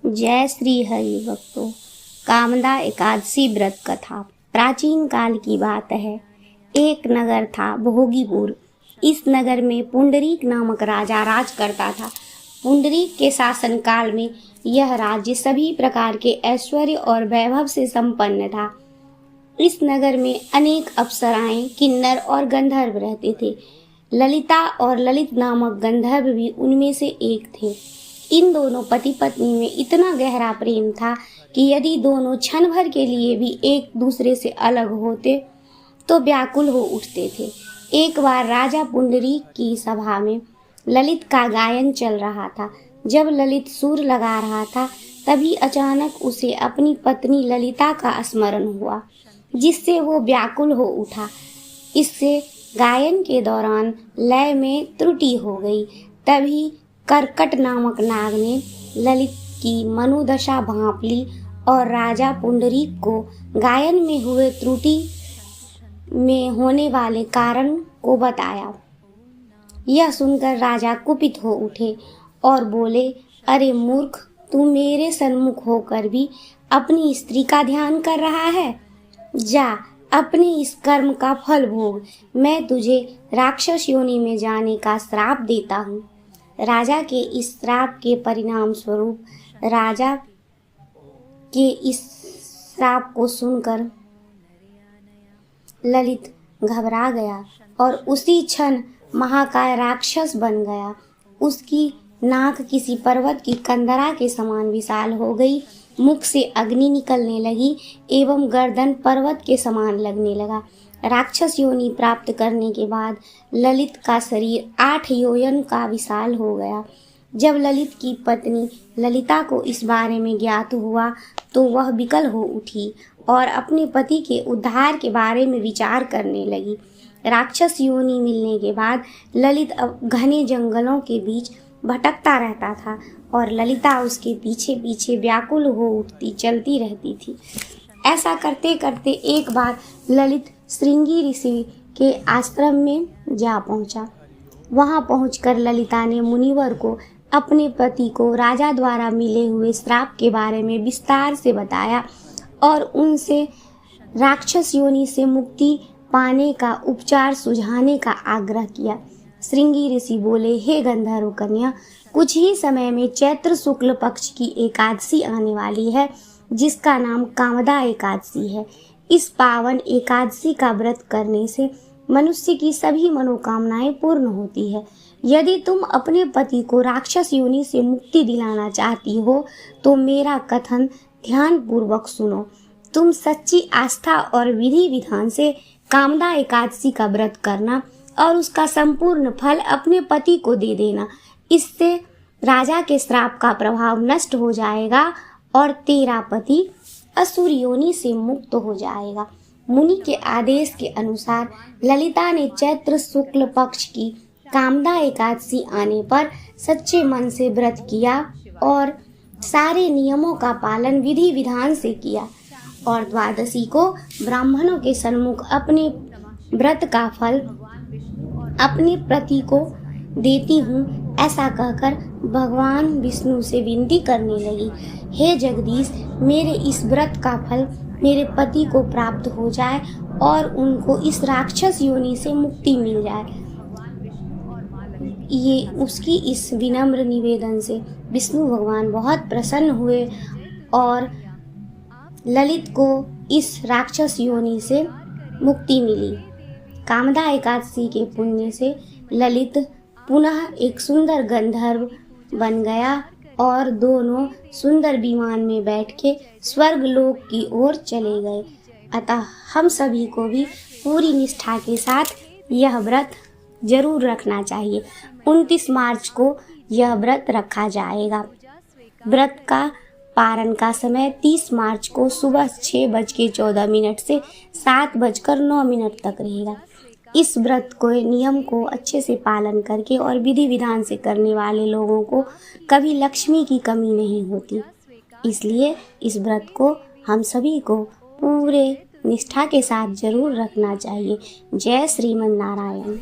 जय श्री हरि भक्तों। कामदा एकादशी व्रत कथा प्राचीन काल की बात है। एक नगर था भोगीपुर। इस नगर में पुंडरीक नामक राजा राज करता था। पुंडरीक के शासन काल में यह राज्य सभी प्रकार के ऐश्वर्य और वैभव से संपन्न था। इस नगर में अनेक अप्सराएं, किन्नर और गंधर्व रहते थे। ललिता और ललित नामक गंधर्व भी उनमें से एक थे। इन दोनों पति पत्नी में इतना गहरा प्रेम था कि यदि दोनों क्षण भर के लिए भी एक दूसरे से अलग होते तो व्याकुल हो उठते थे। एक बार राजा पुंडरीक की सभा में ललित का गायन चल रहा था। जब ललित सुर लगा रहा था तभी अचानक उसे अपनी पत्नी ललिता का स्मरण हुआ, जिससे वो व्याकुल हो उठा। इससे गायन के दौरान लय में त्रुटि हो गई। तभी कर्कट नामक नाग ने ललित की मनोदशा भांप ली और राजा पुंडरीक को गायन में हुए त्रुटि में होने वाले कारण को बताया। यह सुनकर राजा कुपित हो उठे और बोले, अरे मूर्ख, तू मेरे सन्मुख होकर भी अपनी स्त्री का ध्यान कर रहा है। जा, अपने इस कर्म का फल भोग। मैं तुझे राक्षस योनि में जाने का श्राप देता हूँ। राजा के इस श्राप के परिणाम स्वरूप राजा के इस श्राप को सुनकर ललित घबरा गया और उसी क्षण महाकाय राक्षस बन गया। उसकी नाक किसी पर्वत की कंदरा के समान विशाल हो गई, मुख से अग्नि निकलने लगी एवं गर्दन पर्वत के समान लगने लगा। राक्षस योनि प्राप्त करने के बाद ललित का शरीर 8 योजन का विशाल हो गया। जब ललित की पत्नी ललिता को इस बारे में ज्ञात हुआ तो वह विकल हो उठी और अपने पति के उद्धार के बारे में विचार करने लगी। राक्षस योनि मिलने के बाद ललित अब घने जंगलों के बीच भटकता रहता था और ललिता उसके पीछे पीछे व्याकुल हो उठती चलती रहती थी। ऐसा करते करते एक बार ललित श्रृंगी ऋषि के आश्रम में जा पहुंचा। वहां पहुंचकर ललिता ने मुनिवर को अपने पति को राजा द्वारा मिले हुए श्राप के बारे में विस्तार से बताया और उनसे राक्षस योनि से मुक्ति पाने का उपचार सुझाने का आग्रह किया। श्रृंगी ऋषि बोले, हे गंधर्व कन्या, कुछ ही समय में चैत्र शुक्ल पक्ष की एकादशी आने वाली है, जिसका नाम कामदा एकादशी है। इस पावन एकादशी का व्रत करने से मनुष्य की सभी मनोकामनाएं पूर्ण होती है। यदि तुम अपने पति को राक्षस योनि से मुक्ति दिलाना चाहती हो तो मेरा कथन ध्यान पूर्वक सुनो। तुम सच्ची आस्था और विधि विधान से कामदा एकादशी का व्रत करना और उसका संपूर्ण फल अपने पति को दे देना। इससे राजा के श्राप का प्रभाव नष्ट हो जाएगा और तेरा पति असुर योनि से मुक्त हो जाएगा। मुनि के आदेश के अनुसार ललिता ने चैत्र शुक्ल पक्ष की कामदा एकादशी आने पर सच्चे मन से व्रत किया और सारे नियमों का पालन विधि विधान से किया और द्वादशी को ब्राह्मणों के सन्मुख अपने व्रत का फल अपने पति को देती हूँ, ऐसा कहकर भगवान विष्णु से विनती करने लगी, हे जगदीश, मेरे इस व्रत का फल मेरे पति को प्राप्त हो जाए और उनको इस राक्षस योनि से मुक्ति मिल जाए। ये उसकी इस विनम्र निवेदन से विष्णु भगवान बहुत प्रसन्न हुए और ललित को इस राक्षस योनि से मुक्ति मिली। कामदा एकादशी के पुण्य से ललित पुनः एक सुंदर गंधर्व बन गया और दोनों सुंदर विमान में बैठ के स्वर्ग लोक की ओर चले गए। अतः हम सभी को भी पूरी निष्ठा के साथ यह व्रत जरूर रखना चाहिए। 29 मार्च को यह व्रत रखा जाएगा। व्रत का पारण का समय 30 मार्च को सुबह 6:14 से 7:09 तक रहेगा। इस व्रत को नियम को अच्छे से पालन करके और विधि विधान से करने वाले लोगों को कभी लक्ष्मी की कमी नहीं होती। इसलिए इस व्रत को हम सभी को पूरे निष्ठा के साथ जरूर रखना चाहिए। जय श्रीमन नारायण।